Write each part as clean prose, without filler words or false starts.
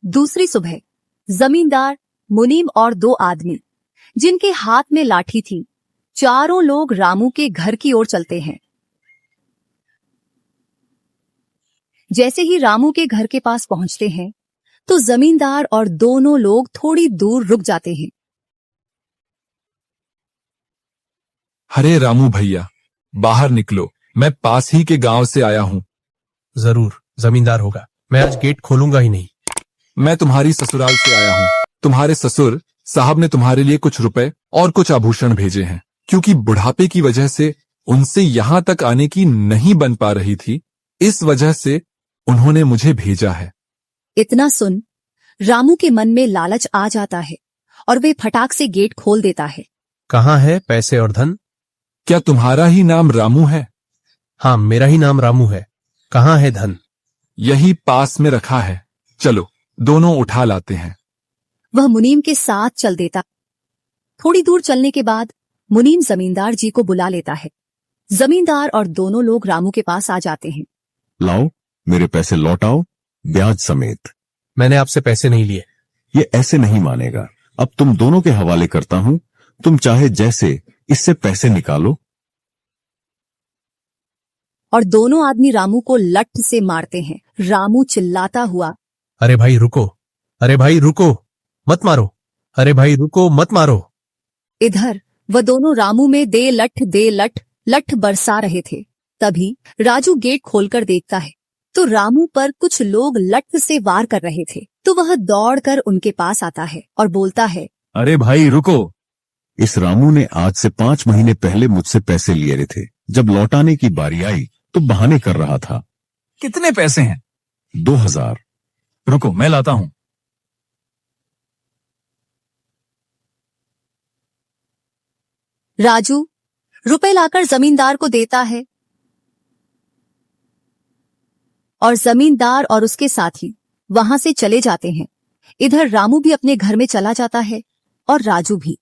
दूसरी सुबह जमींदार, मुनीम और दो आदमी जिनके हाथ में लाठी थी, चारों लोग रामू के घर की ओर चलते हैं। जैसे ही रामू के घर के पास पहुंचते हैं तो जमींदार और दोनों लोग थोड़ी दूर रुक जाते हैं। अरे रामू भैया, बाहर निकलो, मैं पास ही के गांव से आया हूँ। जरूर जमींदार होगा, मैं आज गेट खोलूंगा ही नहीं। मैं तुम्हारी ससुराल से आया हूँ। तुम्हारे ससुर साहब ने तुम्हारे लिए कुछ रुपए और कुछ आभूषण भेजे हैं, क्योंकि बुढ़ापे की वजह से उनसे यहाँ तक आने की नहीं बन पा रही थी, इस वजह से उन्होंने मुझे भेजा है। इतना सुन रामू के मन में लालच आ जाता है और वे फटाक से गेट खोल देता है। कहाँ है पैसे और धन? क्या तुम्हारा ही नाम रामू है? हाँ, मेरा ही नाम रामू है। कहाँ है धन? यही पास में रखा है, चलो दोनों उठा लाते हैं। वह मुनीम के साथ चल देता। थोड़ी दूर चलने के बाद मुनीम जमींदार जी को बुला लेता है। जमींदार और दोनों लोग रामू के पास आ जाते हैं। लाओ, मेरे पैसे लौटाओ, ब्याज समेत। मैंने आपसे पैसे नहीं लिए। ये ऐसे नहीं मानेगा। अब तुम दोनों के हवाले करता हूँ, तुम चाहे जैसे इससे पैसे निकालो। और दोनों आदमी रामू को लठ से मारते हैं। रामू चिल्लाता हुआ, अरे भाई रुको, अरे भाई रुको, मत मारो, अरे भाई रुको, मत मारो। इधर वह दोनों रामू में दे लठ लठ बरसा रहे थे। तभी राजू गेट खोलकर देखता है तो रामू पर कुछ लोग लठ से वार कर रहे थे। तो वह दौड़कर उनके पास आता है और बोलता है, अरे भाई रुको, इस रामू ने आज से 5 महीने पहले मुझसे पैसे लिए थे। जब लौटाने की बारी आई तो बहाने कर रहा था। कितने पैसे हैं? 2000। रुको, मैं लाता हूं। राजू रुपए लाकर जमींदार को देता है और जमींदार और उसके साथी वहां से चले जाते हैं। इधर रामू भी अपने घर में चला जाता है और राजू भी।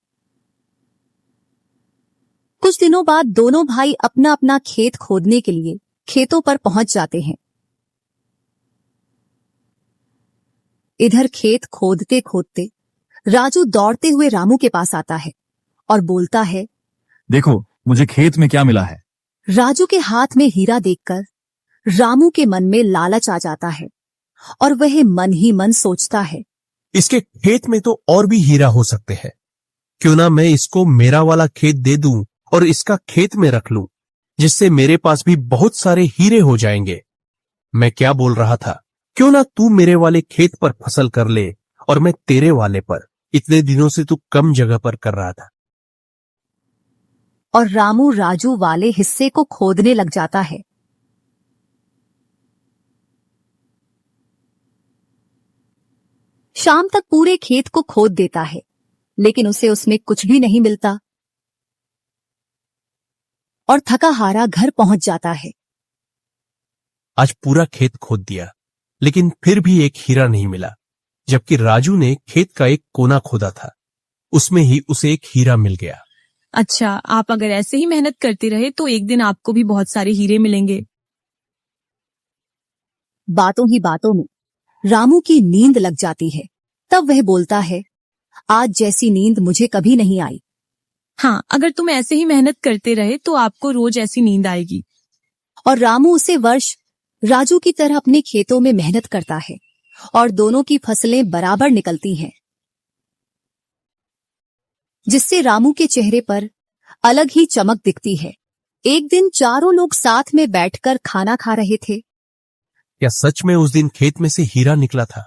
कुछ दिनों बाद दोनों भाई अपना अपना खेत खोदने के लिए खेतों पर पहुंच जाते हैं। इधर खेत खोदते खोदते राजू दौड़ते हुए रामू के पास आता है और बोलता है, देखो मुझे खेत में क्या मिला है। राजू के हाथ में हीरा देखकर रामू के मन में लालच आ जाता है और वह मन ही मन सोचता है, इसके खेत में तो और भी हीरा हो सकते हैं। क्यों ना मैं इसको मेरा वाला खेत दे दूं और इसका खेत में रख लूं, जिससे मेरे पास भी बहुत सारे हीरे हो जाएंगे। मैं क्या बोल रहा था, क्यों ना तू मेरे वाले खेत पर फसल कर ले और मैं तेरे वाले पर। इतने दिनों से तू कम जगह पर कर रहा था। और रामू राजू वाले हिस्से को खोदने लग जाता है। शाम तक पूरे खेत को खोद देता है, लेकिन उसे उसमें कुछ भी नहीं मिलता और थका हारा घर पहुंच जाता है। आज पूरा खेत खोद दिया, लेकिन फिर भी एक हीरा नहीं मिला, जबकि राजू ने खेत का एक कोना खोदा था, उसमें ही उसे एक हीरा मिल गया। अच्छा, आप अगर ऐसे ही मेहनत करते रहे तो एक दिन आपको भी बहुत सारे हीरे मिलेंगे। बातों ही बातों में रामू की नींद लग जाती है। तब वह बोलता है, आज जैसी नींद मुझे कभी नहीं आई। हाँ, अगर तुम ऐसे ही मेहनत करते रहे तो आपको रोज ऐसी नींद आएगी। और रामू उसे वर्ष राजू की तरह अपने खेतों में मेहनत करता है और दोनों की फसलें बराबर निकलती हैं, जिससे रामू के चेहरे पर अलग ही चमक दिखती है। एक दिन चारों लोग साथ में बैठकर खाना खा रहे थे। क्या सच में उस दिन खेत में से हीरा निकला था?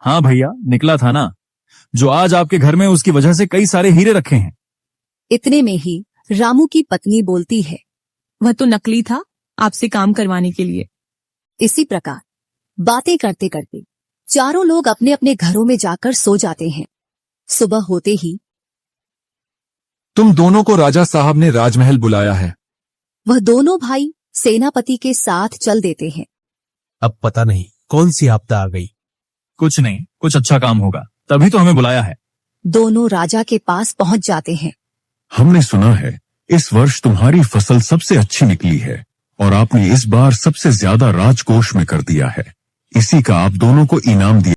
हाँ भैया, निकला था ना। जो आज आपके घर में, उसकी वजह से कई सारे हीरे रखे हैं। इतने में ही रामू की पत्नी बोलती है, वह तो नकली था, आपसे काम करवाने के लिए। इसी प्रकार बातें करते करते चारों लोग अपने अपने घरों में जाकर सो जाते हैं। सुबह होते ही तुम दोनों को राजा साहब ने राजमहल बुलाया है। वह दोनों भाई सेनापति के साथ चल देते हैं। अब पता नहीं कौन सी आपदा आ गई। कुछ नहीं, कुछ अच्छा काम होगा, तभी तो हमें बुलाया है। दोनों राजा के पास पहुंच जाते हैं। हमने सुना है इस वर्ष तुम्हारी फसल सबसे अच्छी निकली है और आपने इस बार सबसे ज्यादा राजकोष में कर दिया है। इसी का आप दोनों को इनाम दिया